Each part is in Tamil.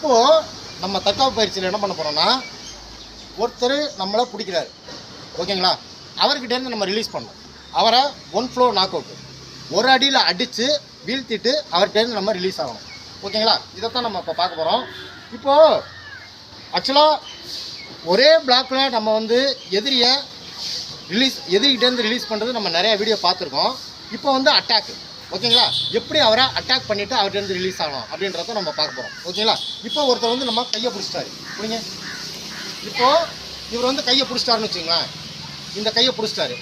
இப்போது நம்ம தற்காப்பு பயிற்சியில் என்ன பண்ண போகிறோம்னா, ஒருத்தர் நம்மளை பிடிக்கிறாரு, ஓகேங்களா? அவர்கிட்டேருந்து நம்ம ரிலீஸ் பண்ணோம். அவரை 1 ஃப்ளோ நாக் அவுட், ஒரு அடியில் அடித்து வீழ்த்திட்டு அவர்கிட்டேருந்து நம்ம ரிலீஸ் ஆகணும், ஓகேங்களா? இதைத்தான் நம்ம இப்போ பார்க்க போகிறோம். இப்போது ஆக்சுவலாக ஒரே பிளாக்கில் நம்ம வந்து எதிரிகிட்டேருந்து ரிலீஸ் பண்ணுறது நம்ம நிறையா வீடியோ பார்த்துருக்கோம். இப்போ வந்து அட்டாக்கு, ஓகேங்களா? எப்படி அவரை அட்டாக் பண்ணிவிட்டு அவர்கிட்டருந்து ரிலீஸ் ஆகணும் அப்படின்றத நம்ம பார்க்க போகிறோம், ஓகேங்களா? இப்போ ஒருத்தர் வந்து நம்ம கையை பிடிச்சிட்டாரு, புரியுங்க? இப்போது இவர் வந்து கையை பிடிச்சிட்டாருன்னு வச்சுங்களேன், இந்த கையை பிடிச்சிட்டாரு,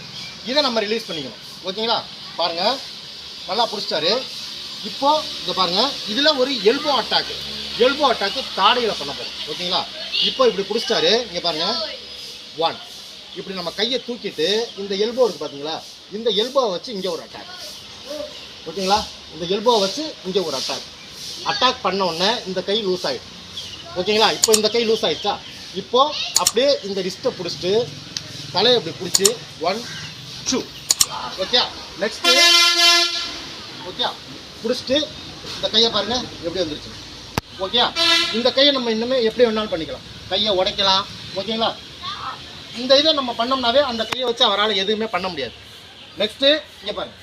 இதை நம்ம ரிலீஸ் பண்ணிக்கணும், ஓகேங்களா? பாருங்கள், நல்லா பிடிச்சிட்டாரு. இப்போது இதை பாருங்கள், இதில் ஒரு எல்போ அட்டாக்கு தாடையில் பண்ண போகிறோம், ஓகேங்களா? இப்போ இப்படி பிடிச்சிட்டாரு, இங்கே பாருங்கள், 1 இப்படி நம்ம கையை தூக்கிட்டு இந்த எல்போ இருக்குது பார்த்தீங்களா, இந்த எல்போவை வச்சு இங்கே ஒரு அட்டாக், ஓகேங்களா? இந்த எல்போவை வச்சு இங்கே ஒரு அட்டாக் பண்ண உடனே இந்த கை லூஸ் ஆகிடும், ஓகேங்களா? இப்போ இந்த கை லூஸ் ஆகிடுச்சா? இப்போது அப்படியே இந்த ரிஸ்ட்டை பிடிச்சிட்டு தலையை இப்படி பிடிச்சி 1 2, ஓகே? நெக்ஸ்ட்டு, ஓகே, பிடிச்சிட்டு இந்த கையை பாருங்கள் எப்படி வந்துருச்சு, ஓகே? இந்த கையை நம்ம இன்னுமே எப்படி வேணாலும் பண்ணிக்கலாம், கையை உடைக்கலாம், ஓகேங்களா? இந்த இதை நம்ம பண்ணோம்னாவே அந்த கையை வச்சு அவரால் எதுவுமே பண்ண முடியாது. நெக்ஸ்ட்டு இங்கே பாருங்கள்,